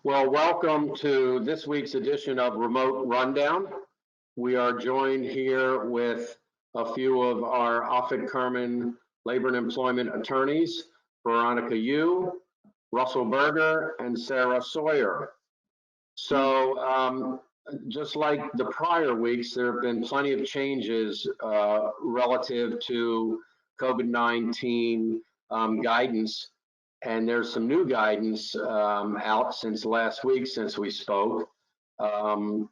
Well, welcome to this week's edition of Remote Rundown. We are joined here with a few of our Offit Kurman Labor and Employment attorneys, Veronica Yu, Russell Berger, and Sarah Sawyer. So just like the prior weeks, there have been plenty of changes relative to COVID-19 guidance. And there's some new guidance out since last week, since we spoke,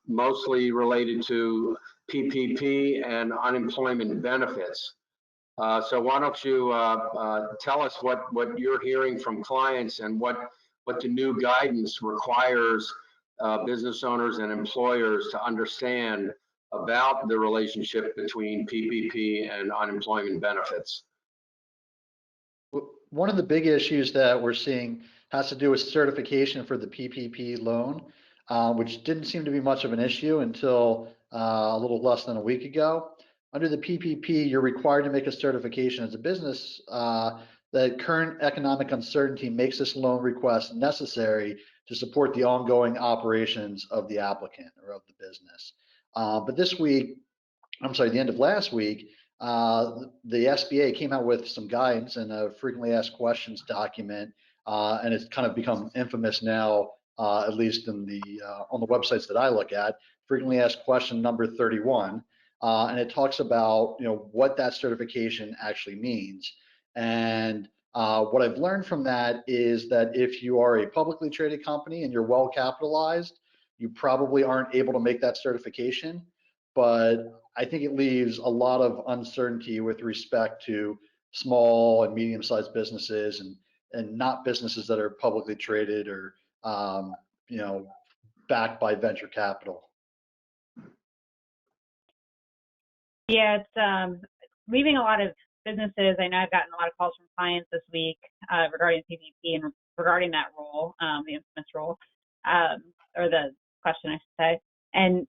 mostly related to PPP and unemployment benefits. So why don't you tell us what you're hearing from clients and what the new guidance requires business owners and employers to understand about the relationship between PPP and unemployment benefits. One of the big issues that we're seeing has to do with certification for the PPP loan, which didn't seem to be much of an issue until a little less than a week ago. Under the PPP, you're required to make a certification as a business that current economic uncertainty makes this loan request necessary to support the ongoing operations of the applicant or of the business. But this week, the end of last week, the SBA came out with some guidance and a frequently asked questions document, and it's kind of become infamous now, at least in the on the websites that I look at. Frequently asked question number 31, and it talks about what that certification actually means. And what I've learned from that is that if you are a publicly traded company and you're well capitalized, you probably aren't able to make that certification. But I think it leaves a lot of uncertainty with respect to small and medium-sized businesses and not businesses that are publicly traded or backed by venture capital. Yeah, it's leaving a lot of businesses. I know I've gotten a lot of calls from clients this week regarding PPP and regarding that rule, the infamous rule, or the question, I should say. And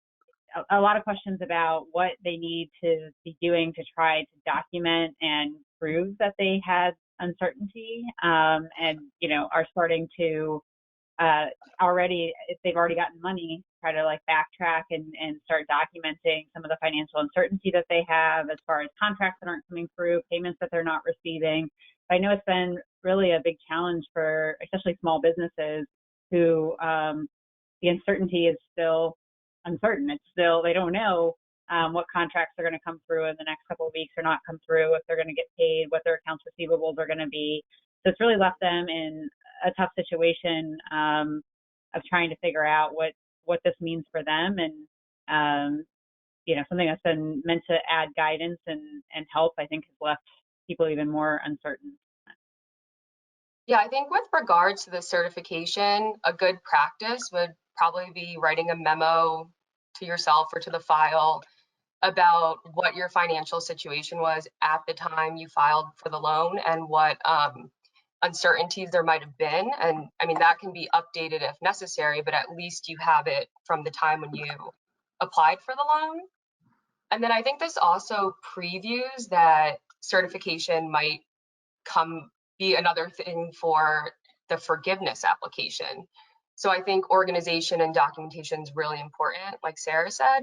a lot of questions about what they need to be doing to try to document and prove that they had uncertainty, and are starting to already, if they've already gotten money, try to like backtrack and start documenting some of the financial uncertainty that they have as far as contracts that aren't coming through, payments that they're not receiving. But I know it's been really a big challenge for especially small businesses who the uncertainty is still uncertain. It's still, they don't know what contracts are going to come through in the next couple of weeks or not come through, if they're going to get paid, what their accounts receivables are going to be. So it's really left them in a tough situation of trying to figure out what this means for them, and something that's been meant to add guidance and help, I think, has left people even more uncertain. Yeah, I think with regards to the certification, a good practice would probably be writing a memo to yourself or to the file about what your financial situation was at the time you filed for the loan and what uncertainties there might have been. And I mean, that can be updated if necessary, but at least you have it from the time when you applied for the loan. And then I think this also previews that certification might be another thing for the forgiveness application. So I think organization and documentation is really important, like Sarah said.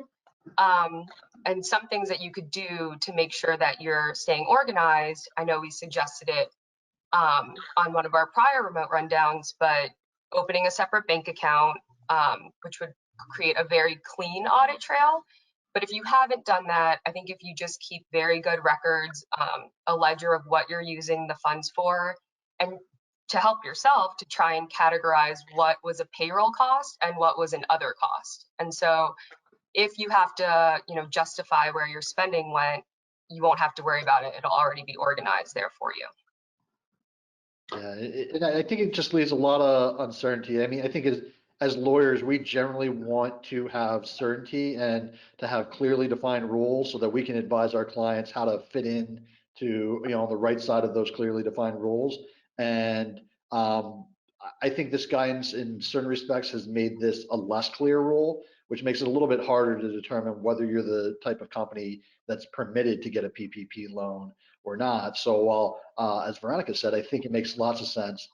And some things that you could do to make sure that you're staying organized. I know we suggested it on one of our prior remote rundowns, but opening a separate bank account, which would create a very clean audit trail. But if you haven't done that, I think if you just keep very good records, a ledger of what you're using the funds for, and to help yourself to try and categorize what was a payroll cost and what was an other cost. And so if you have to, justify where your spending went, you won't have to worry about it. It'll already be organized there for you. Yeah, and I think it just leaves a lot of uncertainty. I mean, I think as lawyers, we generally want to have certainty and to have clearly defined rules so that we can advise our clients how to fit in to, the right side of those clearly defined rules. And I think this guidance in certain respects has made this a less clear rule, which makes it a little bit harder to determine whether you're the type of company that's permitted to get a PPP loan or not. So while, as Veronica said, I think it makes lots of sense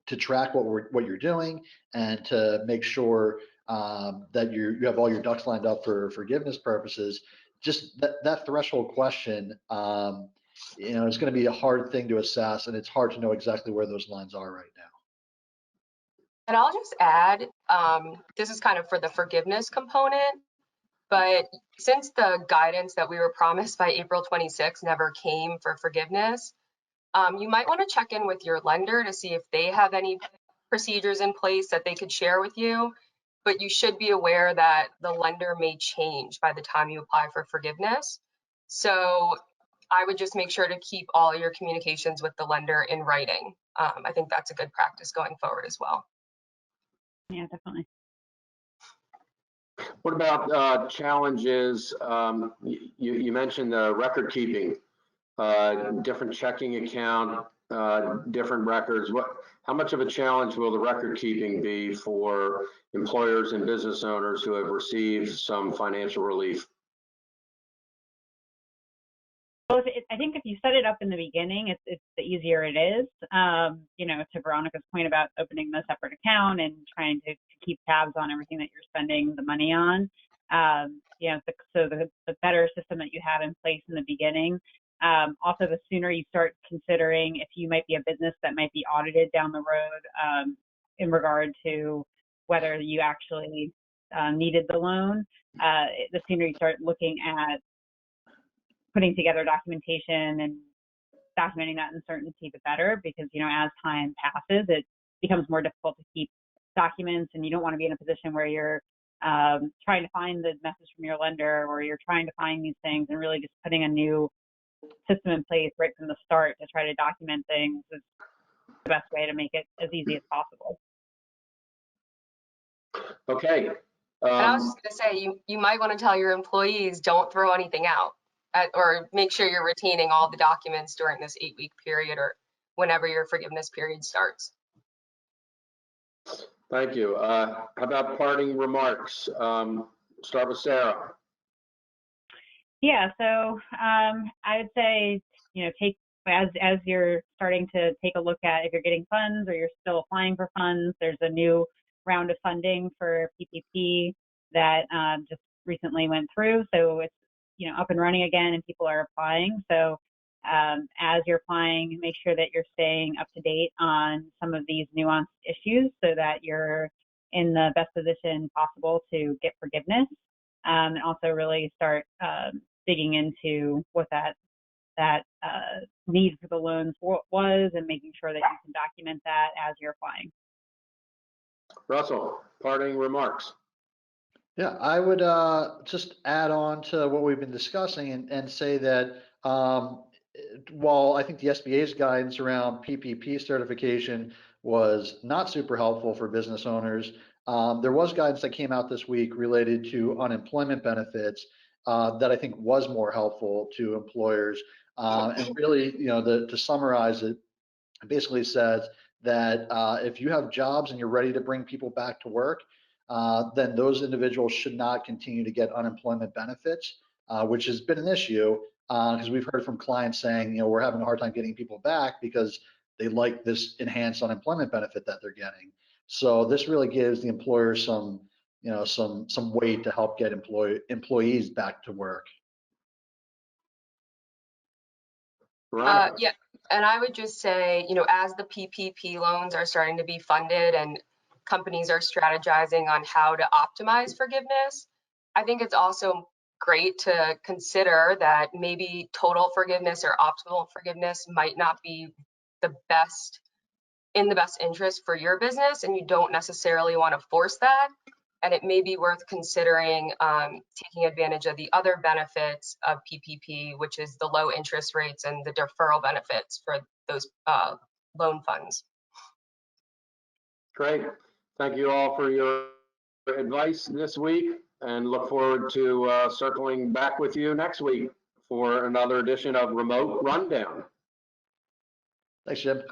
to track what you're doing and to make sure that you have all your ducks lined up for forgiveness purposes. Just that threshold question, is going to be a hard thing to assess, and it's hard to know exactly where those lines are right now. And I'll just add, this is kind of for the forgiveness component, but since the guidance that we were promised by April 26 never came for forgiveness, you might want to check in with your lender to see if they have any procedures in place that they could share with you. But you should be aware that the lender may change by the time you apply for forgiveness. So I would just make sure to keep all your communications with the lender in writing. I think that's a good practice going forward as well. Yeah, definitely. What about challenges? You mentioned record keeping, different checking account, different records. How much of a challenge will the record keeping be for employers and business owners who have received some financial relief? Well, I think if you set it up in the beginning, it's the easier it is. To Veronica's point about opening the separate account and trying to keep tabs on everything that you're spending the money on. So the better system that you have in place in the beginning. Also, the sooner you start considering if you might be a business that might be audited down the road in regard to whether you actually needed the loan, the sooner you start looking at putting together documentation and documenting that uncertainty, the better, because, as time passes, it becomes more difficult to keep documents, and you don't want to be in a position where you're trying to find the message from your lender, or you're trying to find these things, and really just putting a new system in place right from the start to try to document things is the best way to make it as easy as possible. Okay. And I was just going to say, you might want to tell your employees, don't throw anything out, or make sure you're retaining all the documents during this 8-week period or whenever your forgiveness period starts. Thank you. How about parting remarks? Start with Sarah. Yeah, so I would say, take as you're starting to take a look at if you're getting funds or you're still applying for funds. There's a new round of funding for PPP that just recently went through, so it's up and running again, and people are applying. So as you're applying, make sure that you're staying up to date on some of these nuanced issues so that you're in the best position possible to get forgiveness, and also really start digging into what that need for the loans was, and making sure that you can document that as you're applying. Russell, parting remarks. Yeah, I would just add on to what we've been discussing and say that while I think the SBA's guidance around PPP certification was not super helpful for business owners, there was guidance that came out this week related to unemployment benefits that I think was more helpful to employers. And really, to summarize it, basically says that if you have jobs and you're ready to bring people back to work, then those individuals should not continue to get unemployment benefits, which has been an issue because we've heard from clients saying, we're having a hard time getting people back because they like this enhanced unemployment benefit that they're getting. So this really gives the employer some weight to help get employees back to work. Yeah, and I would just say, as the PPP loans are starting to be funded and companies are strategizing on how to optimize forgiveness, I think it's also great to consider that maybe total forgiveness or optimal forgiveness might not be in the best interest for your business, and you don't necessarily want to force that. And it may be worth considering taking advantage of the other benefits of PPP, which is the low interest rates and the deferral benefits for those loan funds. Great. Thank you all for your advice this week, and look forward to circling back with you next week for another edition of Remote Rundown. Thanks, Jim.